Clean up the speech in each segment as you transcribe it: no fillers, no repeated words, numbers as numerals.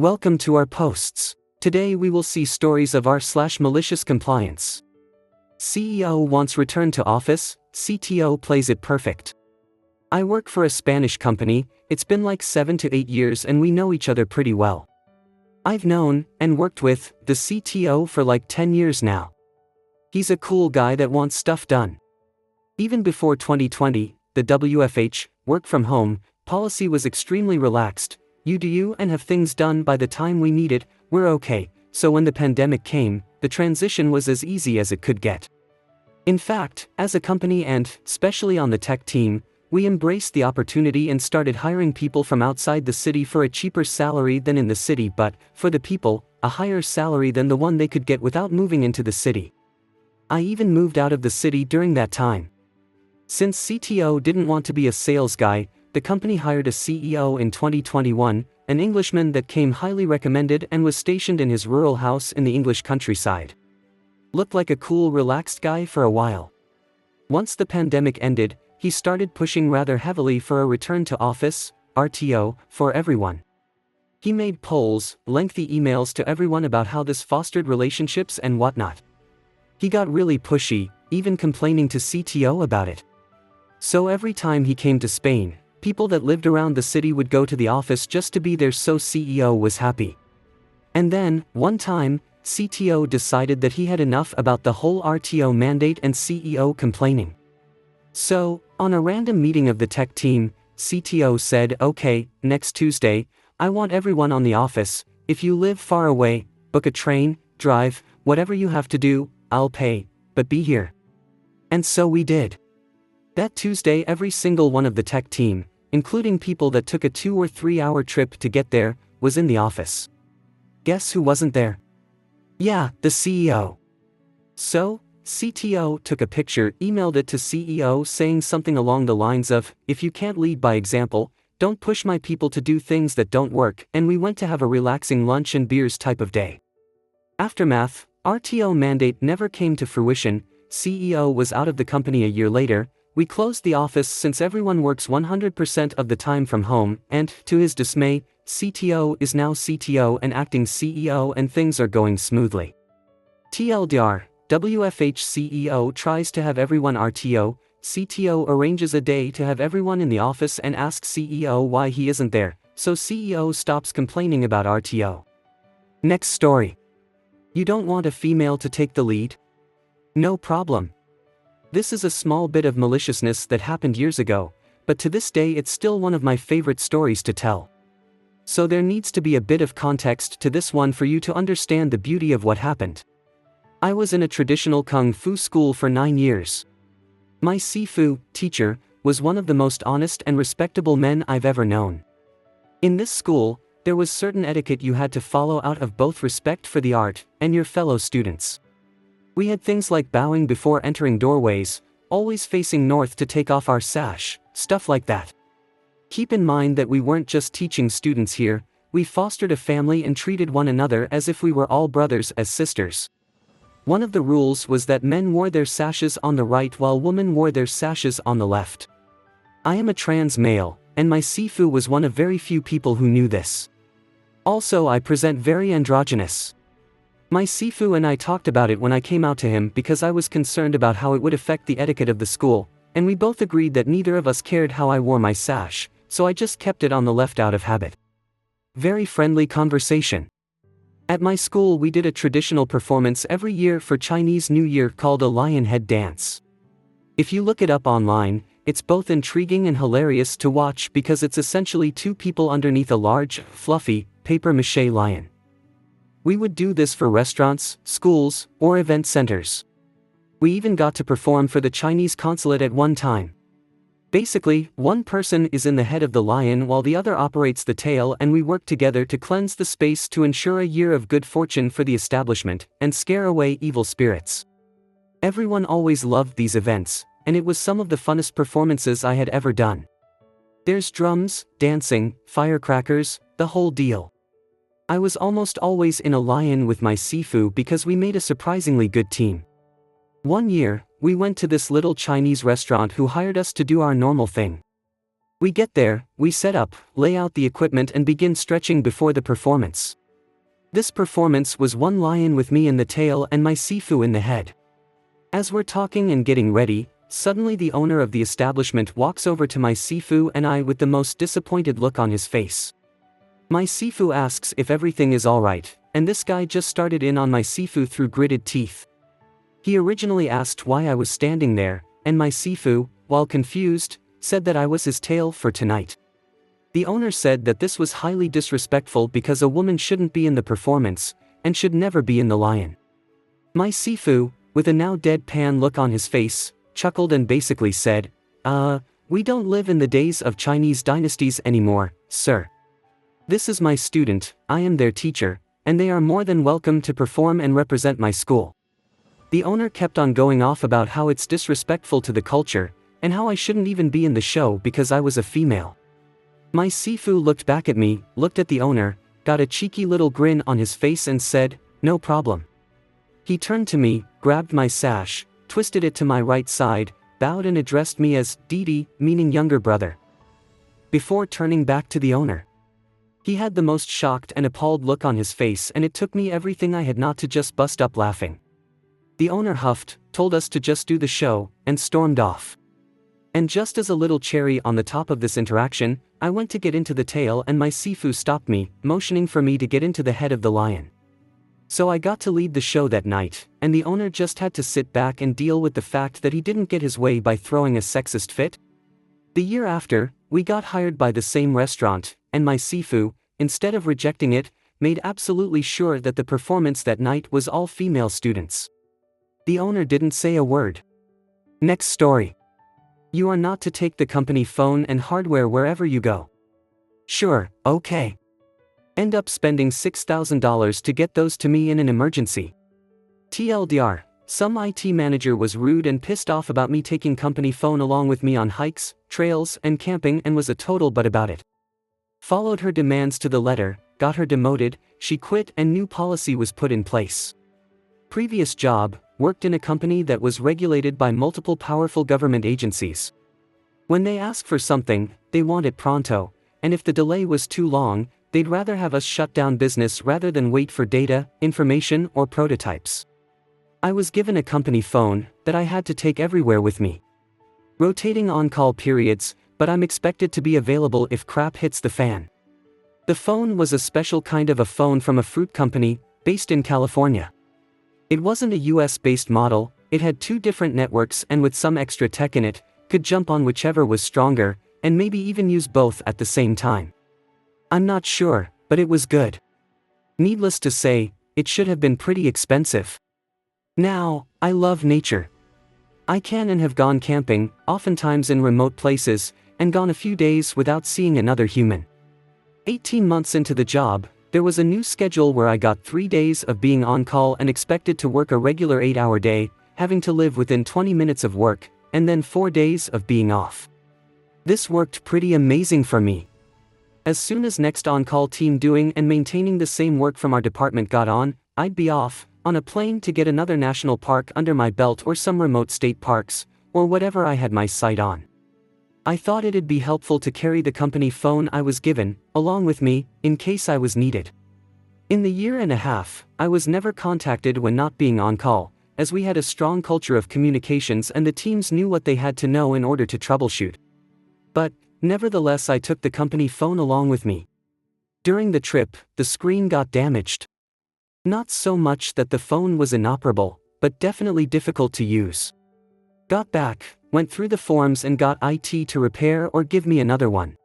Welcome to our posts. Today we will see stories of r/malicious compliance. CEO wants return to office, CTO plays it perfect. I work for a Spanish company, it's been like 7 to 8 years and we know each other pretty well. I've known, and worked with, the CTO for like 10 years now. He's a cool guy that wants stuff done. Even before 2020, the WFH, work from home, policy was extremely relaxed. You do you and have things done by the time we need it, we're okay. So when the pandemic came, the transition was as easy as it could get. In fact, as a company and, especially on the tech team, we embraced the opportunity and started hiring people from outside the city for a cheaper salary than in the city, but, for the people, a higher salary than the one they could get without moving into the city. I even moved out of the city during that time. Since CTO didn't want to be a sales guy, the company hired a CEO in 2021, an Englishman that came highly recommended and was stationed in his rural house in the English countryside. Looked like a cool, relaxed guy for a while. Once the pandemic ended, he started pushing rather heavily for a return to office, RTO, for everyone. He made polls, lengthy emails to everyone about how this fostered relationships and whatnot. He got really pushy, even complaining to CTO about it. So every time he came to Spain, people that lived around the city would go to the office just to be there, so CEO was happy. And then, one time, CTO decided that he had enough about the whole RTO mandate and CEO complaining. So, on a random meeting of the tech team, CTO said, "Okay, next Tuesday, I want everyone on the office. If you live far away, book a train, drive, whatever you have to do, I'll pay, but be here." And so we did. That Tuesday every single one of the tech team, including people that took a 2 or 3 hour trip to get there, was in the office. Guess who wasn't there? Yeah, the CEO. So, CTO took a picture, emailed it to CEO saying something along the lines of, "If you can't lead by example, don't push my people to do things that don't work," and we went to have a relaxing lunch and beers type of day. Aftermath, RTO mandate never came to fruition, CEO was out of the company a year later. We closed the office since everyone works 100% of the time from home, and, to his dismay, CTO is now CTO and acting CEO and things are going smoothly. TLDR, WFH CEO tries to have everyone RTO, CTO arranges a day to have everyone in the office and asks CEO why he isn't there, so CEO stops complaining about RTO. Next story. You don't want a female to take the lead? No problem. This is a small bit of maliciousness that happened years ago, but to this day it's still one of my favorite stories to tell. So there needs to be a bit of context to this one for you to understand the beauty of what happened. I was in a traditional Kung Fu school for 9 years. My Sifu, teacher, was one of the most honest and respectable men I've ever known. In this school, there was certain etiquette you had to follow out of both respect for the art and your fellow students. We had things like bowing before entering doorways, always facing north to take off our sash, stuff like that. Keep in mind that we weren't just teaching students here, we fostered a family and treated one another as if we were all brothers as sisters. One of the rules was that men wore their sashes on the right while women wore their sashes on the left. I am a trans male, and my Sifu was one of very few people who knew this. Also, I present very androgynous. My Sifu and I talked about it when I came out to him because I was concerned about how it would affect the etiquette of the school, and we both agreed that neither of us cared how I wore my sash, so I just kept it on the left out of habit. Very friendly conversation. At my school we did a traditional performance every year for Chinese New Year called a lion head dance. If you look it up online, it's both intriguing and hilarious to watch because it's essentially two people underneath a large, fluffy, papier-mâché lion. We would do this for restaurants, schools, or event centers. We even got to perform for the Chinese consulate at one time. Basically, one person is in the head of the lion while the other operates the tail, and we work together to cleanse the space to ensure a year of good fortune for the establishment, and scare away evil spirits. Everyone always loved these events, and it was some of the funnest performances I had ever done. There's drums, dancing, firecrackers, the whole deal. I was almost always in a lion with my Sifu because we made a surprisingly good team. One year, we went to this little Chinese restaurant who hired us to do our normal thing. We get there, we set up, lay out the equipment and begin stretching before the performance. This performance was one lion with me in the tail and my Sifu in the head. As we're talking and getting ready, suddenly the owner of the establishment walks over to my Sifu and I with the most disappointed look on his face. My Sifu asks if everything is alright, and this guy just started in on my Sifu through gritted teeth. He originally asked why I was standing there, and my Sifu, while confused, said that I was his tail for tonight. The owner said that this was highly disrespectful because a woman shouldn't be in the performance, and should never be in the lion. My Sifu, with a now deadpan look on his face, chuckled and basically said, we don't live in the days of Chinese dynasties anymore, sir. This is my student, I am their teacher, and they are more than welcome to perform and represent my school. The owner kept on going off about how it's disrespectful to the culture, and how I shouldn't even be in the show because I was a female. My Sifu looked back at me, looked at the owner, got a cheeky little grin on his face and said, no problem. He turned to me, grabbed my sash, twisted it to my right side, bowed and addressed me as Didi, meaning younger brother. Before turning back to the owner. He had the most shocked and appalled look on his face and it took me everything I had not to just bust up laughing. The owner huffed, told us to just do the show, and stormed off. And just as a little cherry on the top of this interaction, I went to get into the tail and my Sifu stopped me, motioning for me to get into the head of the lion. So I got to lead the show that night, and the owner just had to sit back and deal with the fact that he didn't get his way by throwing a sexist fit. The year after, we got hired by the same restaurant, and my Sifu, instead of rejecting it, made absolutely sure that the performance that night was all female students. The owner didn't say a word. Next story. You are not to take the company phone and hardware wherever you go. Sure, okay. End up spending $6,000 to get those to me in an emergency. TLDR, some IT manager was rude and pissed off about me taking company phone along with me on hikes, trails, and camping and was a total butt about it. Followed her demands to the letter, got her demoted, she quit and new policy was put in place. Previous job, worked in a company that was regulated by multiple powerful government agencies. When they ask for something, they want it pronto, and if the delay was too long, they'd rather have us shut down business rather than wait for data, information, or prototypes. I was given a company phone that I had to take everywhere with me. Rotating on-call periods, but I'm expected to be available if crap hits the fan. The phone was a special kind of a phone from a fruit company, based in California. It wasn't a US-based model, it had 2 different networks and with some extra tech in it, could jump on whichever was stronger, and maybe even use both at the same time. I'm not sure, but it was good. Needless to say, it should have been pretty expensive. Now, I love nature. I can and have gone camping, oftentimes in remote places, and gone a few days without seeing another human. 18 months into the job, there was a new schedule where I got 3 days of being on call and expected to work a regular 8-hour day, having to live within 20 minutes of work, and then 4 days of being off. This worked pretty amazing for me. As soon as next on-call team doing and maintaining the same work from our department got on, I'd be off, on a plane to get another national park under my belt or some remote state parks, or whatever I had my sight on. I thought it'd be helpful to carry the company phone I was given, along with me, in case I was needed. In the year and a half, I was never contacted when not being on call, as we had a strong culture of communications and the teams knew what they had to know in order to troubleshoot. But, nevertheless I took the company phone along with me. During the trip, the screen got damaged. Not so much that the phone was inoperable, but definitely difficult to use. Got back, went through the forms and got IT to repair or give me another one.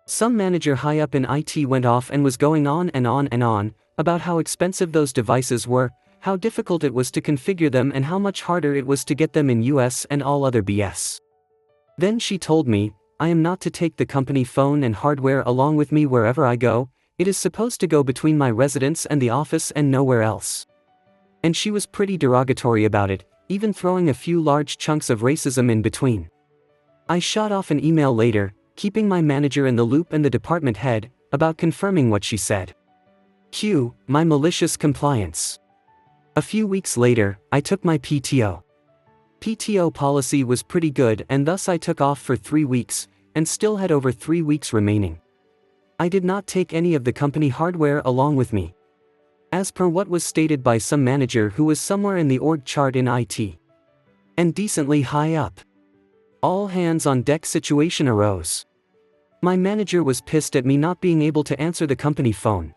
Some manager high up in IT went off and was going on and on and on, about how expensive those devices were, how difficult it was to configure them and how much harder it was to get them in US and all other BS. Then she told me, I am not to take the company phone and hardware along with me wherever I go, it is supposed to go between my residence and the office and nowhere else. And she was pretty derogatory about it, even throwing a few large chunks of racism in between. I shot off an email later, keeping my manager in the loop and the department head, about confirming what she said. Q, my malicious compliance. A few weeks later, I took my PTO. PTO policy was pretty good and thus I took off for 3 weeks, and still had over 3 weeks remaining. I did not take any of the company hardware along with me, as per what was stated by some manager who was somewhere in the org chart in IT, and decently high up. All hands on deck situation arose. My manager was pissed at me not being able to answer the company phone.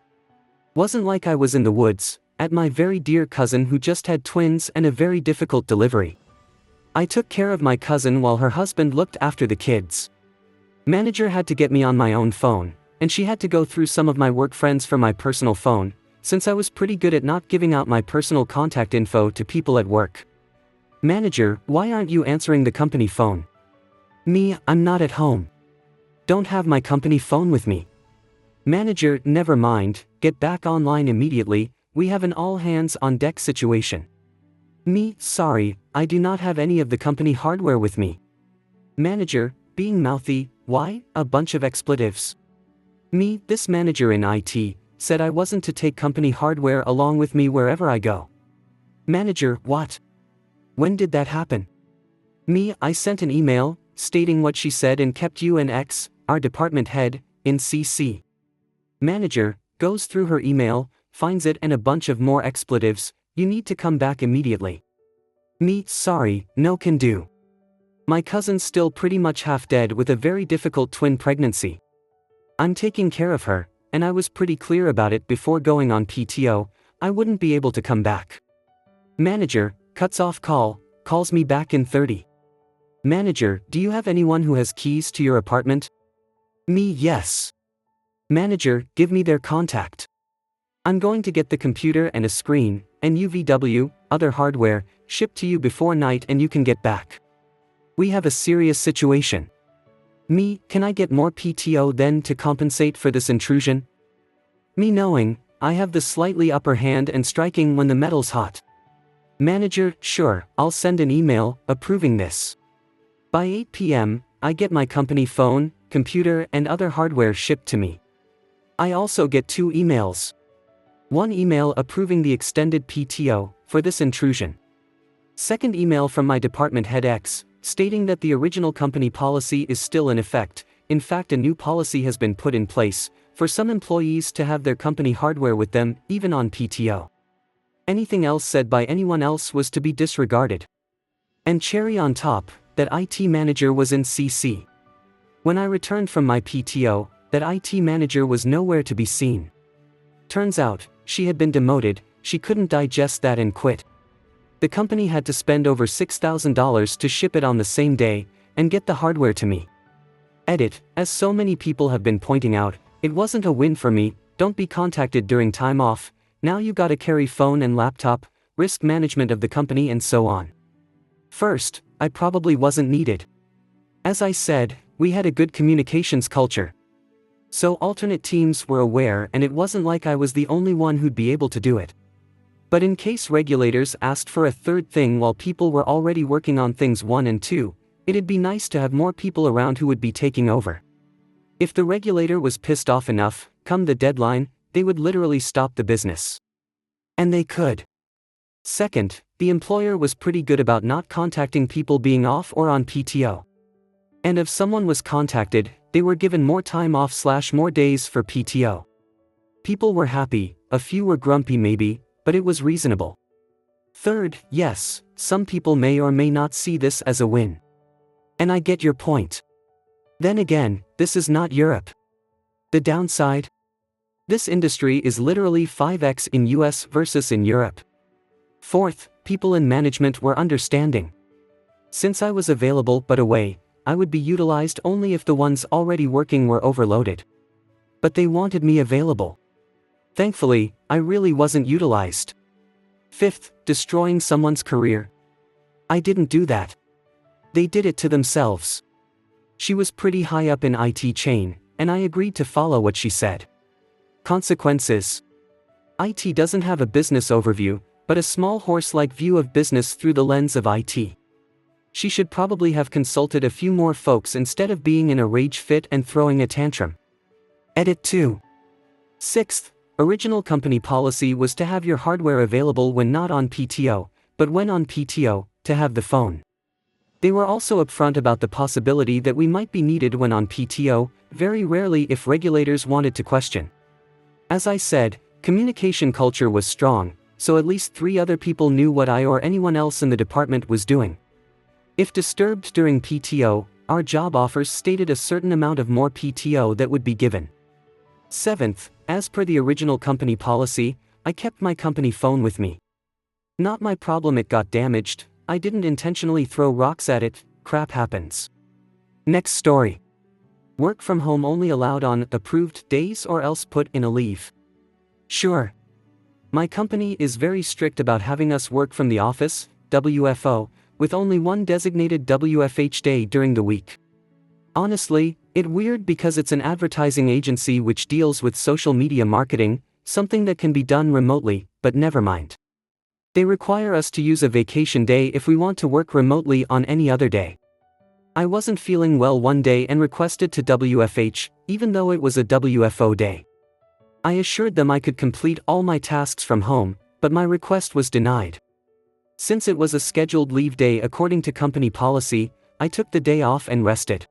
Wasn't like I was in the woods, at my very dear cousin who just had twins and a very difficult delivery. I took care of my cousin while her husband looked after the kids. Manager had to get me on my own phone, and she had to go through some of my work friends for my personal phone, since I was pretty good at not giving out my personal contact info to people at work. Manager, why aren't you answering the company phone? Me, I'm not at home. Don't have my company phone with me. Manager, never mind, get back online immediately, we have an all hands on deck situation. Me, sorry, I do not have any of the company hardware with me. Manager, being mouthy, why, a bunch of expletives. Me, this manager in IT, said I wasn't to take company hardware along with me wherever I go. Manager, what? When did that happen? Me, I sent an email, stating what she said and kept you and X, our department head, in CC. Manager, goes through her email, finds it and a bunch of more expletives, you need to come back immediately. Me, sorry, no can do. My cousin's still pretty much half dead with a very difficult twin pregnancy. I'm taking care of her, and I was pretty clear about it before going on PTO, I wouldn't be able to come back. Manager, cuts off call, calls me back in 30. Manager, do you have anyone who has keys to your apartment? Me, yes. Manager, give me their contact. I'm going to get the computer and a screen, and UVW, other hardware, shipped to you before night and you can get back. We have a serious situation. Me, can I get more PTO then to compensate for this intrusion? Me knowing, I have the slightly upper hand and striking when the metal's hot. Manager, sure, I'll send an email, approving this. By 8 p.m., I get my company phone, computer and other hardware shipped to me. I also get 2 emails. One email approving the extended PTO, for this intrusion. Second email from my department head X, stating that the original company policy is still in effect, in fact a new policy has been put in place, for some employees to have their company hardware with them, even on PTO. Anything else said by anyone else was to be disregarded. And cherry on top, that IT manager was in CC. When I returned from my PTO, that IT manager was nowhere to be seen. Turns out, she had been demoted, she couldn't digest that and quit. The company had to spend over $6,000 to ship it on the same day, and get the hardware to me. Edit, as so many people have been pointing out, it wasn't a win for me, don't be contacted during time off, now you gotta carry phone and laptop, risk management of the company and so on. First, I probably wasn't needed. As I said, we had a good communications culture. So alternate teams were aware and it wasn't like I was the only one who'd be able to do it. But in case regulators asked for a third thing while people were already working on things 1 and 2, it'd be nice to have more people around who would be taking over. If the regulator was pissed off enough, come the deadline, they would literally stop the business. And they could. Second, the employer was pretty good about not contacting people being off or on PTO. And if someone was contacted, they were given more time off / more days for PTO. People were happy, a few were grumpy maybe, but it was reasonable. Third, yes, some people may or may not see this as a win. And I get your point. Then again, this is not Europe. The downside? This industry is literally 5x in US versus in Europe. Fourth, people in management were understanding. Since I was available but away, I would be utilized only if the ones already working were overloaded. But they wanted me available. Thankfully, I really wasn't utilized. Fifth, destroying someone's career. I didn't do that. They did it to themselves. She was pretty high up in IT chain, and I agreed to follow what she said. Consequences. IT doesn't have a business overview, but a small horse-like view of business through the lens of IT. She should probably have consulted a few more folks instead of being in a rage fit and throwing a tantrum. Edit 2. Sixth, original company policy was to have your hardware available when not on PTO, but when on PTO, to have the phone. They were also upfront about the possibility that we might be needed when on PTO, very rarely if regulators wanted to question. As I said, communication culture was strong, so at least 3 other people knew what I or anyone else in the department was doing. If disturbed during PTO, our job offers stated a certain amount of more PTO that would be given. 7th, as per the original company policy, I kept my company phone with me. Not my problem it got damaged, I didn't intentionally throw rocks at it, crap happens. Next story. Work from home only allowed on approved days or else put in a leave. Sure. My company is very strict about having us work from the office, WFO, with only one designated WFH day during the week. Honestly, it's weird because it's an advertising agency which deals with social media marketing, something that can be done remotely, but never mind. They require us to use a vacation day if we want to work remotely on any other day. I wasn't feeling well one day and requested to WFH, even though it was a WFO day. I assured them I could complete all my tasks from home, but my request was denied. Since it was a scheduled leave day according to company policy, I took the day off and rested.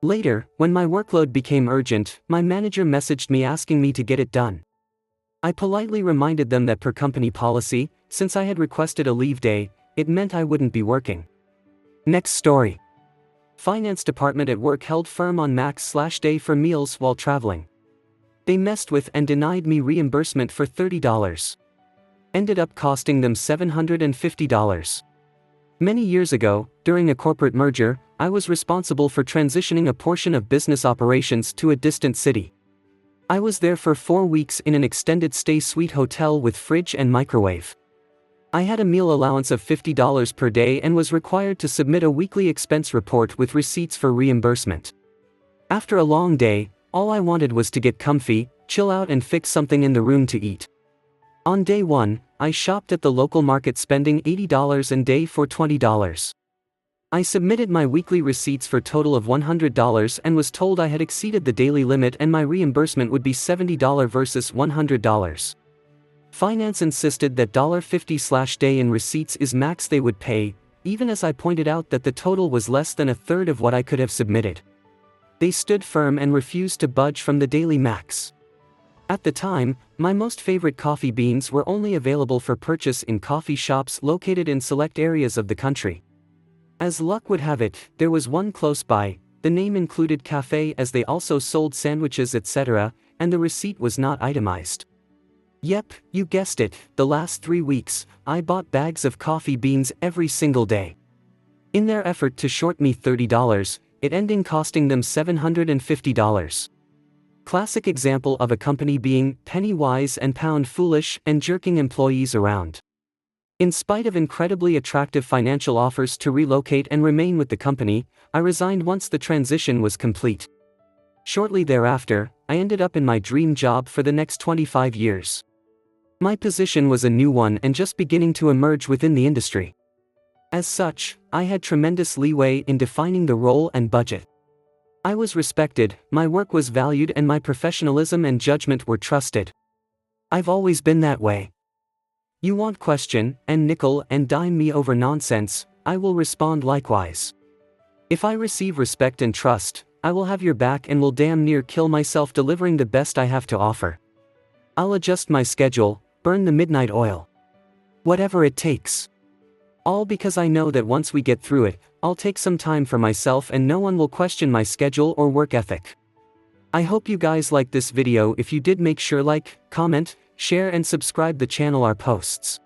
Later, when my workload became urgent, my manager messaged me asking me to get it done. I politely reminded them that per company policy, since I had requested a leave day, it meant I wouldn't be working. Next story. Finance department at work held firm on max/day for meals while traveling. They messed with and denied me reimbursement for $30. Ended up costing them $750. Many years ago, during a corporate merger, I was responsible for transitioning a portion of business operations to a distant city. I was there for 4 weeks in an extended stay suite hotel with fridge and microwave. I had a meal allowance of $50 per day and was required to submit a weekly expense report with receipts for reimbursement. After a long day, all I wanted was to get comfy, chill out and fix something in the room to eat. On day 1, I shopped at the local market spending $80 a day for $20. I submitted my weekly receipts for a total of $100 and was told I had exceeded the daily limit and my reimbursement would be $70 versus $100. Finance insisted that $50/day in receipts is max they would pay, even as I pointed out that the total was less than a third of what I could have submitted. They stood firm and refused to budge from the daily max. At the time, my most favorite coffee beans were only available for purchase in coffee shops located in select areas of the country. As luck would have it, there was one close by, the name included cafe as they also sold sandwiches etc., and the receipt was not itemized. Yep, you guessed it, the last 3 weeks, I bought bags of coffee beans every single day. In their effort to short me $30, it ending costing them $750. Classic example of a company being penny wise and pound foolish and jerking employees around. In spite of incredibly attractive financial offers to relocate and remain with the company, I resigned once the transition was complete. Shortly thereafter, I ended up in my dream job for the next 25 years. My position was a new one and just beginning to emerge within the industry. As such, I had tremendous leeway in defining the role and budget. I was respected, my work was valued and my professionalism and judgment were trusted. I've always been that way. You won't question and nickel and dime me over nonsense, I will respond likewise. If I receive respect and trust, I will have your back and will damn near kill myself delivering the best I have to offer. I'll adjust my schedule, burn the midnight oil. Whatever it takes. All because I know that once we get through it, I'll take some time for myself and no one will question my schedule or work ethic. I hope you guys liked this video. If you did, make sure like, comment, share and subscribe the channel our posts.